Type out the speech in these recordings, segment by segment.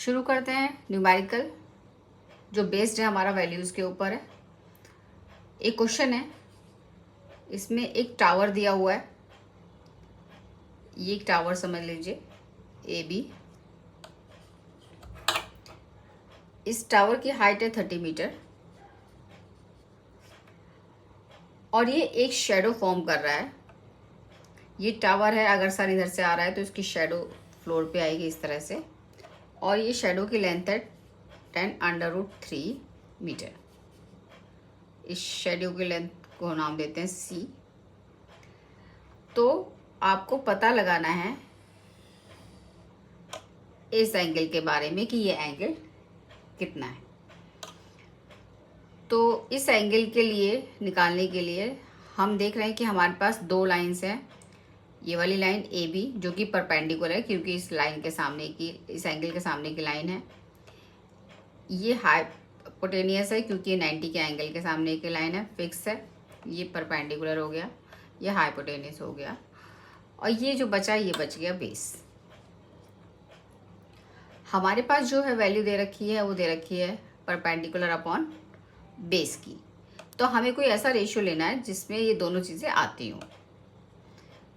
शुरू करते हैं न्यूमेरिकल जो बेस्ड है हमारा वैल्यूज़ के ऊपर है। एक क्वेश्चन है, इसमें एक टावर दिया हुआ है। ये एक टावर समझ लीजिए ए बी। इस टावर की हाइट है 30 मीटर और ये एक शेडो फॉर्म कर रहा है। ये टावर है, अगर सन इधर से आ रहा है तो इसकी शेडो फ्लोर पे आएगी इस तरह से, और ये शेडो की लेंथ है 10√3 मीटर। इस शेडो की लेंथ को नाम देते हैं सी। तो आपको पता लगाना है इस एंगल के बारे में कि ये एंगल कितना है। तो इस एंगल के लिए निकालने के लिए हम देख रहे हैं कि हमारे पास दो लाइंस हैं। ये वाली लाइन ए बी जो कि परपेंडिकुलर है क्योंकि इस लाइन के सामने की, इस एंगल के सामने की लाइन है। ये हाइपोटेनियस है क्योंकि ये 90 के एंगल के सामने की लाइन है, फिक्स है। ये परपेंडिकुलर हो गया, ये हाइपोटेनियस हो गया, और ये जो बचा ये बच गया बेस। हमारे पास जो है वैल्यू दे रखी है वो दे रखी है परपेंडिकुलर अपॉन बेस की। तो हमें कोई ऐसा रेशियो लेना है जिसमें ये दोनों चीज़ें आती हों।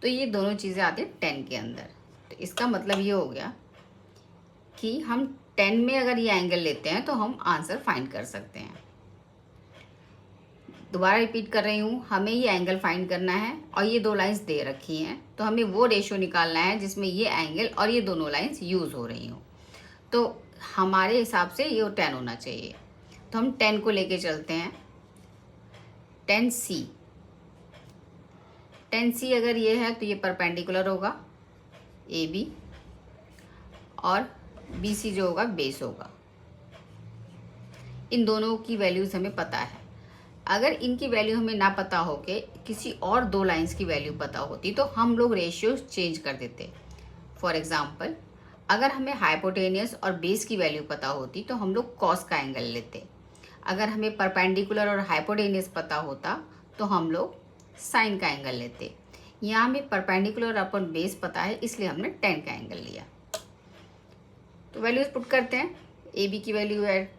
तो ये दोनों चीज़ें आती हैं 10 के अंदर। तो इसका मतलब ये हो गया कि हम 10 में अगर ये एंगल लेते हैं तो हम आंसर फाइंड कर सकते हैं। दोबारा रिपीट कर रही हूँ, हमें ये एंगल फाइंड करना है और ये दो लाइंस दे रखी हैं, तो हमें वो रेशियो निकालना है जिसमें ये एंगल और ये दोनों लाइंस यूज़ हो रही हों। तो हमारे हिसाब से ये 10 होना चाहिए। तो हम 10 को लेके चलते हैं। 10C अगर ये है तो ये परपेंडिकुलर होगा ए बी, और BC जो होगा बेस होगा। इन दोनों की वैल्यूज़ हमें पता है। अगर इनकी वैल्यू हमें ना पता हो के किसी और दो लाइंस की वैल्यू पता होती तो हम लोग रेशियो चेंज कर देते। फॉर एग्जांपल, अगर हमें हाइपोटेनियस और बेस की वैल्यू पता होती तो हम लोग कॉस का एंगल लेते। अगर हमें परपेंडिकुलर और हाइपोटेनियस पता होता तो हम लोग साइन का एंगल लेते। यहाँ हमें परपेंडिकुलर अपन बेस पता है इसलिए हमने 10 का एंगल लिया। तो वैल्यूज पुट करते हैं। ए बी की वैल्यू है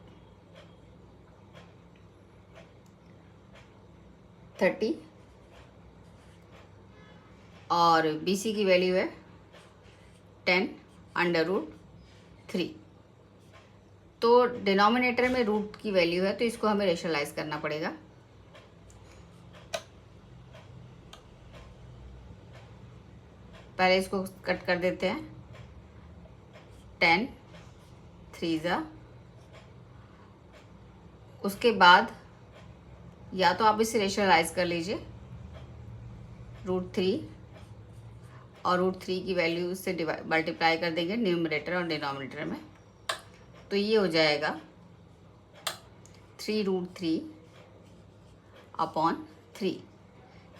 30 और BC की वैल्यू है 10√3। तो डिनोमिनेटर में रूट की वैल्यू है तो इसको हमें रेशनलाइज करना पड़ेगा। पहले इसको कट कर देते हैं। 10 3 ज़ा, उसके बाद या तो आप इसे रेशनलाइज कर लीजिए √3, और √3 की वैल्यू से मल्टीप्लाई कर देंगे न्यूमरेटर और डिनोमिनेटर में। तो ये हो जाएगा 3√3 अपॉन 3।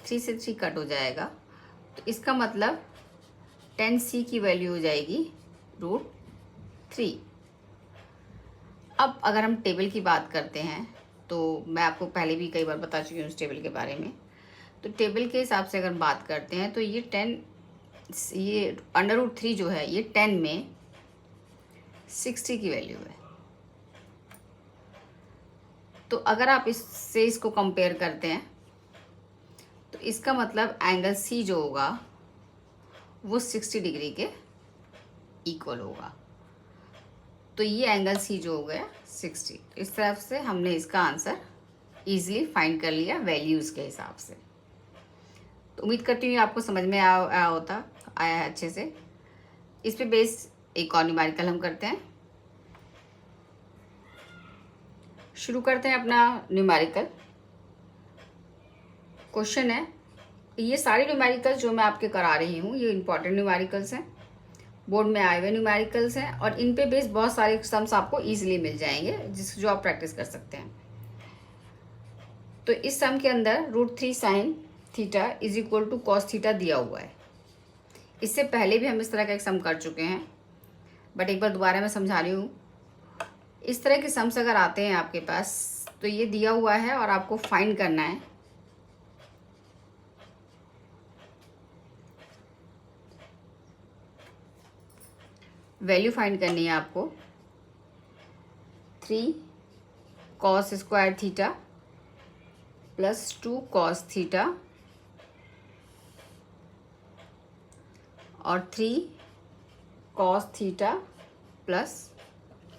3 से 3 कट हो जाएगा। तो इसका मतलब 10C की वैल्यू हो जाएगी √3। अब अगर हम टेबल की बात करते हैं तो मैं आपको पहले भी कई बार बता चुकी हूँ इस टेबल के बारे में। तो टेबल के हिसाब से अगर बात करते हैं तो ये √3 जो है ये 10 में 60 की वैल्यू है। तो अगर आप इसको कंपेयर करते हैं तो इसका मतलब एंगल C जो होगा वो 60 डिग्री के इक्वल होगा। तो ये एंगल C जो हो गया 60। इस तरफ से हमने इसका आंसर इजीली फाइंड कर लिया वैल्यूज़ के हिसाब से। तो उम्मीद करती हूँ आपको समझ में आया है अच्छे से। इस पे बेस एक और न्यूमेरिकल हम करते हैं। शुरू करते हैं अपना न्यूमेरिकल। क्वेश्चन है, ये सारे न्यूमेरिकल्स जो मैं आपके करा रही हूँ ये इंपॉर्टेंट न्यूमेरिकल्स हैं, बोर्ड में आए हुए न्यूमेरिकल्स हैं, और इन पे बेस बहुत सारे सम्स आपको इजीली मिल जाएंगे जो आप प्रैक्टिस कर सकते हैं। तो इस सम के अंदर √3 sin theta is equal to cos theta दिया हुआ है। इससे पहले भी हम इस तरह का एक सम कर चुके हैं, बट एक बार दोबारा मैं समझा रही हूँ। इस तरह के सम्स अगर आते हैं आपके पास तो ये दिया हुआ है और आपको फाइंड करना है वैल्यू फाइंड करनी है आपको 3 cos square theta plus 2 cos theta और 3 cos थीटा प्लस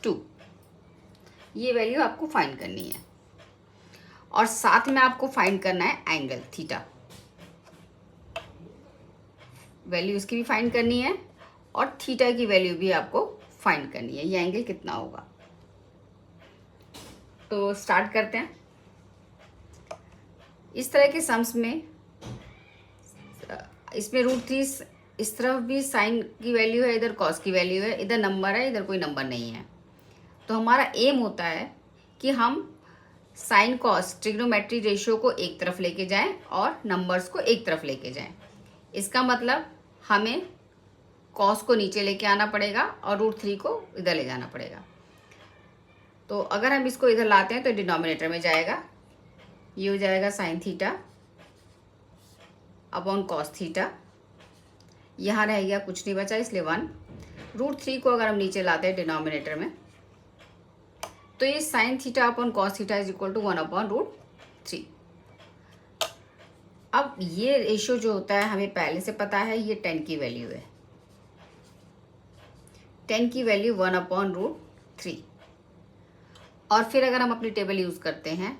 2, ये वैल्यू आपको फाइंड करनी है। और साथ में आपको फाइंड करना है एंगल थीटा, वैल्यू इसकी भी फाइंड करनी है और थीटा की वैल्यू भी आपको फाइंड करनी है, ये एंगल कितना होगा। तो स्टार्ट करते हैं। इस तरह के सम्स में इसमें √3 इस तरफ भी साइन की वैल्यू है, इधर कॉस की वैल्यू है, इधर नंबर है, इधर कोई नंबर नहीं है। तो हमारा एम होता है कि हम साइन कॉस ट्रिग्नोमेट्री रेशियो को एक तरफ लेके जाएं और नंबर्स को एक तरफ लेके जाएं। इसका मतलब हमें कॉस को नीचे लेके आना पड़ेगा और √3 को इधर ले जाना पड़ेगा। तो अगर हम इसको इधर लाते हैं तो डिनोमिनेटर में जाएगा, ये हो जाएगा sign theta upon cos theta, यहाँ रह गया कुछ नहीं बचा इसलिए 1। √3 को अगर हम नीचे लाते हैं डिनोमिनेटर में तो ये sine theta upon cos theta is equal to 1 upon √3। अब ये रेशियो जो होता है हमें पहले से पता है, ये 10 की वैल्यू है, 10 की वैल्यू 1 अपॉन √3। और फिर अगर हम अपनी टेबल यूज़ करते हैं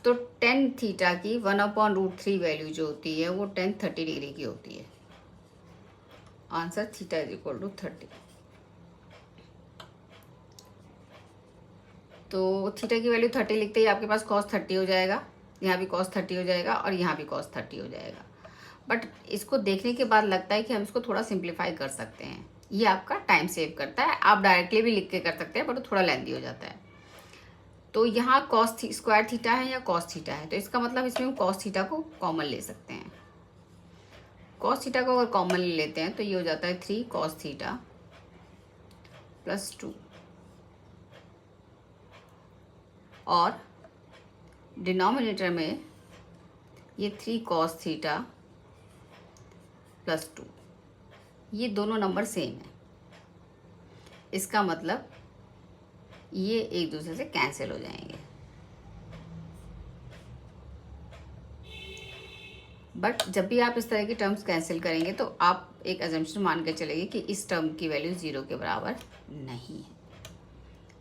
तो 10 थीटा की 1 अपॉन √3 वैल्यू जो होती है वो 10 30 डिग्री की होती है। Answer theta is equal to 30। तो थीटा की वैल्यू 30 लिखते ही आपके पास cos 30 हो जाएगा, यहाँ भी cos 30 हो जाएगा और यहाँ भी cos 30 हो जाएगा। बट इसको देखने के बाद लगता है कि हम इसको थोड़ा सिंप्लीफाई कर सकते हैं, ये आपका टाइम सेव करता है। आप डायरेक्टली भी लिख के कर सकते हैं बट वो थोड़ा लेंथी हो जाता है। तो यहाँ cos स्क्वायर थीटा है या cos थीटा है, तो इसका मतलब इसमें हम cos थीटा को कॉमन ले सकते हैं। cos थीटा को अगर कॉमन ले लेते हैं तो ये हो जाता है 3 cos थीटा प्लस 2 और डिनोमिनेटर में ये 3 cos थीटा प्लस 2, ये दोनों नंबर सेम है। इसका मतलब ये एक दूसरे से कैंसिल हो जाएंगे। बट जब भी आप इस तरह की टर्म्स कैंसिल करेंगे तो आप एक अजम्पशन मान के चलेंगे कि इस टर्म की वैल्यू 0 के बराबर नहीं है।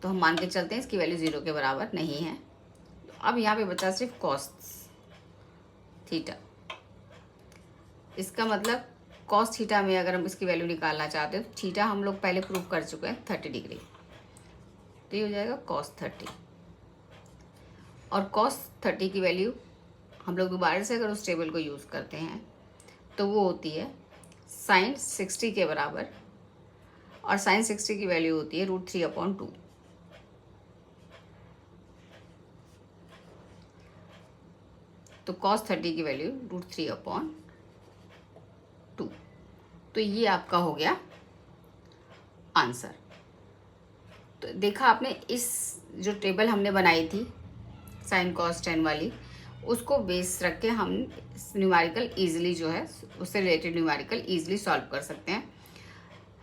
तो हम मान के चलते हैं इसकी वैल्यू 0 के बराबर नहीं है। तो अब यहाँ पे बचा सिर्फ cos थीटा। इसका मतलब cos थीटा में अगर हम इसकी वैल्यू निकालना चाहते हैं तो थीटा हम लोग पहले प्रूव कर चुके हैं 30 डिग्री, तो ये हो जाएगा cos 30। और cos 30 की वैल्यू हम लोग दोबारा से अगर उस टेबल को यूज़ करते हैं तो वो होती है साइन 60 के बराबर, और साइन 60 की वैल्यू होती है √3 अपॉन 2। तो cos 30 की वैल्यू √3 अपॉन 2। तो ये आपका हो गया आंसर। तो देखा आपने, इस जो टेबल हमने बनाई थी साइन cos tan वाली, उसको बेस रख के हम न्यूमेरिकल ईजिली जो है उससे रिलेटेड न्यूमेरिकल ईजिली सॉल्व कर सकते हैं।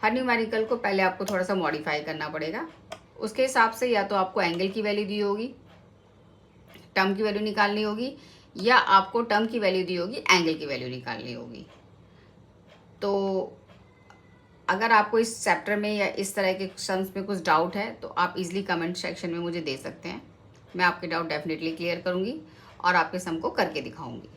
हर न्यूमेरिकल को पहले आपको थोड़ा सा मॉडिफाई करना पड़ेगा, उसके हिसाब से या तो आपको एंगल की वैल्यू दी होगी, टर्म की वैल्यू निकालनी होगी, या आपको टर्म की वैल्यू दी होगी, एंगल की वैल्यू निकालनी होगी। तो अगर आपको इस चैप्टर में या इस तरह के सम्स में कुछ डाउट है तो आप इजीली कमेंट सेक्शन में मुझे दे सकते हैं, मैं आपके डाउट डेफिनेटली क्लियर करूँगी और आपके सम को करके दिखाऊंगी।